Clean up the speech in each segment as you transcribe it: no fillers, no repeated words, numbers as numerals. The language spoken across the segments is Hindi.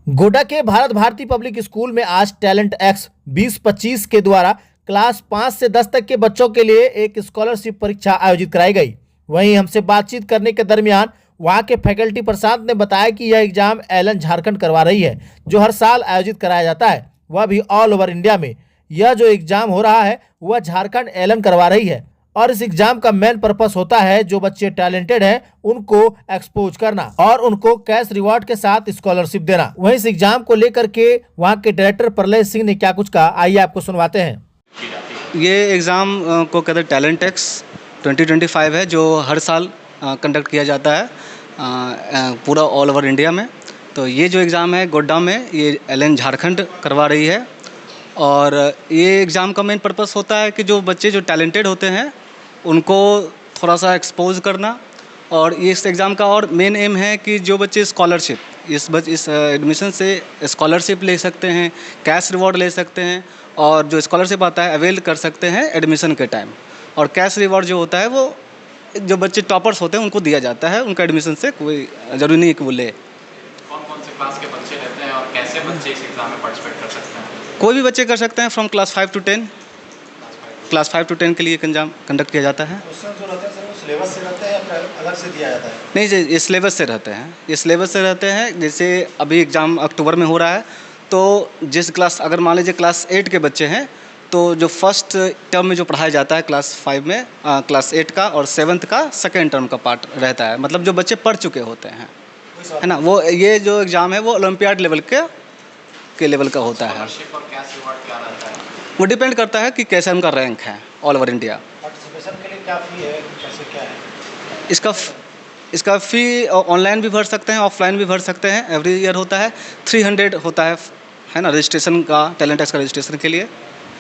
गोड्डा के भारत भारती पब्लिक स्कूल में आज टैलेंट एक्स 2025 के द्वारा क्लास 5 से 10 तक के बच्चों के लिए एक स्कॉलरशिप परीक्षा आयोजित कराई गई। वहीं हमसे बातचीत करने के दरमियान वहां के फैकल्टी प्रशांत ने बताया कि यह एग्जाम एलन झारखंड करवा रही है, जो हर साल आयोजित कराया जाता है, वह भी ऑल ओवर इंडिया में। यह जो एग्जाम हो रहा है वह झारखंड एलन करवा रही है और इस एग्जाम का मेन पर्पस होता है जो बच्चे टैलेंटेड हैं उनको एक्सपोज करना और उनको कैश रिवॉर्ड के साथ स्कॉलरशिप देना। वहीं इस एग्जाम को लेकर के वहां के डायरेक्टर प्रलय सिंह ने क्या कुछ कहा, आइए आपको सुनवाते हैं। ये एग्ज़ाम को कहते हैं टैलेंट एक्स 2025 है, जो हर साल कंडक्ट किया जाता है पूरा ऑल ओवर इंडिया में। तो ये जो एग्ज़ाम है गोड्डा में, ये एलन झारखंड करवा रही है और ये एग्ज़ाम का मेन पर्पस होता है कि जो बच्चे जो टैलेंटेड होते हैं उनको थोड़ा सा एक्सपोज करना। और इस एग्ज़ाम का और मेन एम है कि जो बच्चे स्कॉलरशिप इस एडमिशन से स्कॉलरशिप ले सकते हैं, कैश रिवॉर्ड ले सकते हैं और जो स्कॉलरशिप आता है अवेल कर सकते हैं एडमिशन के टाइम। और कैश रिवॉर्ड जो होता है वो जो बच्चे टॉपर्स होते हैं उनको दिया जाता है, उनका एडमिशन से कोई ज़रूरी नहीं कि वो ले। कौन कौन से क्लास के बच्चे रहते हैं और कैसे बच्चे इस एग्ज़ाम में पार्टिसिपेट कर सकते हैं? कोई भी बच्चे कर सकते हैं, from class 5 to 10। Class 5 to 10 के लिए एग्जाम कंडक्ट किया जाता है। क्वेश्चन जो रहते हैं सर वो सिलेबस से रहते हैं या फिर अलग से दिया जाता है? नहीं जी, ये सिलेबस से रहते हैं, ये सिलेबस से रहते हैं। जैसे अभी एग्ज़ाम अक्टूबर में हो रहा है, तो जिस क्लास अगर मान लीजिए क्लास 8 के बच्चे हैं तो जो फर्स्ट टर्म में जो पढ़ाया जाता है क्लास 5 में क्लास 8 का और 7th का सेकेंड टर्म का पार्ट रहता है, मतलब जो बच्चे पढ़ चुके होते हैं, है ना। वो ये जो एग्ज़ाम है वो ओलंपियाड लेवल के लेवल का होता है। स्कॉलरशिप और कैश रिवॉर्ड क्या रहता है? वो डिपेंड करता है कि कैसे उनका रैंक है ऑल ओवर इंडिया। पार्टिसिपेशन के लिए क्या फी है, कैसे क्या है? इसका फ़ी ऑनलाइन भी भर सकते हैं, ऑफलाइन भी भर सकते हैं। एवरी ईयर होता है 300 होता है ना, रजिस्ट्रेशन का, टैलेंट एक्स का रजिस्ट्रेशन के लिए।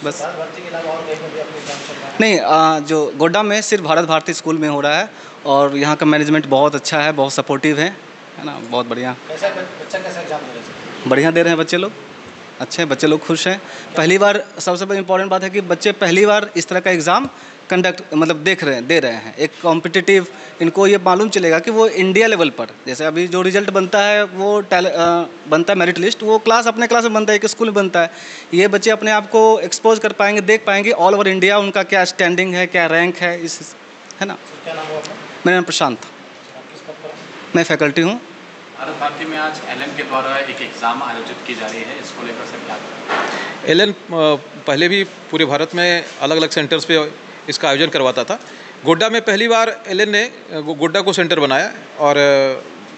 बस भारत भारती के अलावा और कहीं पर भी अपने एग्जाम चल रहा है? नहीं, जो गोड्डा में सिर्फ भारत भारती स्कूल में हो रहा है और यहाँ का मैनेजमेंट बहुत अच्छा है, बहुत सपोर्टिव है ना, बहुत बढ़िया। कैसा बच्चा कैसा एग्जाम दे रहे हैं? बढ़िया दे रहे हैं बच्चे लोग, अच्छे हैं, बच्चे लोग खुश हैं। पहली बार सबसे इम्पोर्टेंट बात है कि बच्चे पहली बार इस तरह का एग्ज़ाम कंडक्ट मतलब दे रहे हैं। एक कॉम्पिटिटिव, इनको ये मालूम चलेगा कि वो इंडिया लेवल पर, जैसे अभी जो रिजल्ट बनता है वो बनता है मेरिट लिस्ट, वो अपने क्लास में बनता है, एक स्कूल में बनता है। ये बच्चे अपने आप को एक्सपोज कर पाएंगे, देख पाएंगे ऑल ओवर इंडिया उनका क्या स्टैंडिंग है, क्या रैंक है, है ना। क्या नाम हुआ आपका? मेरा नाम प्रशांत, आप किस पद पर हैं? मैं फैकल्टी हूँ। भारत भारती में आज एलन के द्वारा एक एग्ज़ाम आयोजित की जा रही है, इसको लेकर से क्या करें? एलन पहले भी पूरे भारत में अलग अलग सेंटर्स पे इसका आयोजन करवाता था। गोड्डा में पहली बार एलन ने गोड्डा को सेंटर बनाया और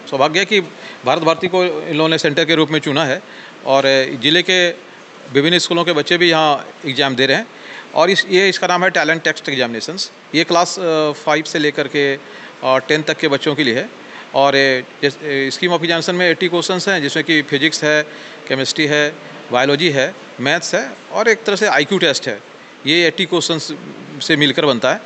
सौभाग्य है कि भारत भारती को इन लोगों ने सेंटर के रूप में चुना है और ज़िले के विभिन्न स्कूलों के बच्चे भी यहाँ एग्ज़ाम दे रहे हैं। और इसका नाम है टैलेंट टेस्ट एग्जामिनेशंस। ये क्लास 5 से लेकर के 10 तक के बच्चों के लिए है और स्कीम ऑफ एग्जामिनेशन में 80 क्वेश्चंस हैं, जिसमें कि फिजिक्स है, केमिस्ट्री है, बायोलॉजी है, मैथ्स है और एक तरह से IQ टेस्ट है। ये 80 क्वेश्चंस से मिलकर बनता है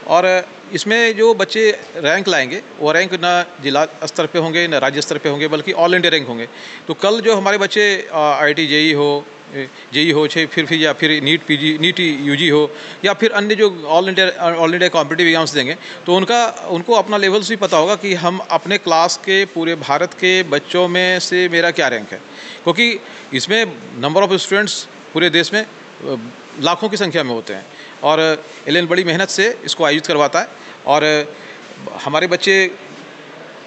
और इसमें जो बच्चे रैंक लाएंगे वो रैंक ना जिला स्तर पे होंगे, ना राज्य स्तर पे होंगे, बल्कि ऑल इंडिया रैंक होंगे। तो कल जो हमारे बच्चे IIT जेई हो फिर या फिर नीट UG हो या फिर अन्य जो ऑल इंडिया कॉम्पिटिटिव एग्जाम्स देंगे, तो उनको अपना लेवल्स भी पता होगा कि हम अपने क्लास के पूरे भारत के बच्चों में से मेरा क्या रैंक है, क्योंकि इसमें नंबर ऑफ़ स्टूडेंट्स पूरे देश में लाखों की संख्या में होते हैं और एलन बड़ी मेहनत से इसको आयोजित करवाता है। और हमारे बच्चे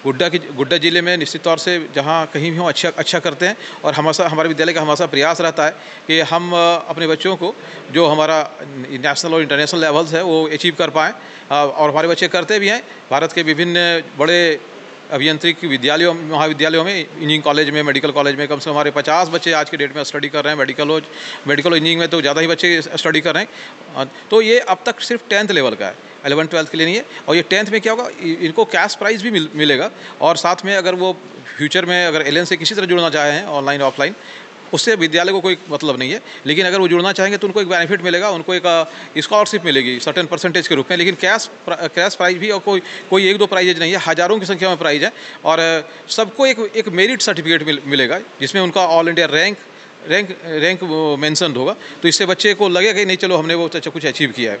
गोड्डा ज़िले में निश्चित तौर से जहाँ कहीं भी हों अच्छा करते हैं और हमारे विद्यालय का हमारा प्रयास रहता है कि हम अपने बच्चों को जो हमारा नेशनल और इंटरनेशनल लेवल्स है वो अचीव कर पाएँ और हमारे बच्चे करते भी हैं। भारत के विभिन्न बड़े अभियांत्रिकी महाविद्यालयों में, इंजीनियरिंग कॉलेज में, मेडिकल कॉलेज में कम से कम हमारे 50 बच्चे आज के डेट में स्टडी कर रहे हैं। मेडिकल इंजीनियरिंग में तो ज़्यादा ही बच्चे स्टडी कर रहे हैं। तो ये अब तक सिर्फ 10th लेवल का है, 11th 12th के लिए नहीं है। और ये 10th में क्या होगा, इनको कैश प्राइज़ भी मिलेगा और साथ में अगर वो फ्यूचर में अगर एलन से किसी तरह जुड़ना चाहे हैं, ऑनलाइन ऑफलाइन, उससे विद्यालय को कोई मतलब नहीं है, लेकिन अगर वो जुड़ना चाहेंगे तो उनको एक बेनिफिट मिलेगा, उनको एक स्कॉलरशिप मिलेगी सर्टेन परसेंटेज के रूप में। लेकिन कैश प्राइज़ भी और कोई 1-2 प्राइजेज नहीं है, हज़ारों की संख्या में प्राइज़ है और सबको एक मेरिट सर्टिफिकेट मिलेगा जिसमें उनका ऑल इंडिया रैंक मेंशन होगा। तो इससे बच्चे को लगेगा कि नहीं चलो हमने वो कुछ अचीव किया है।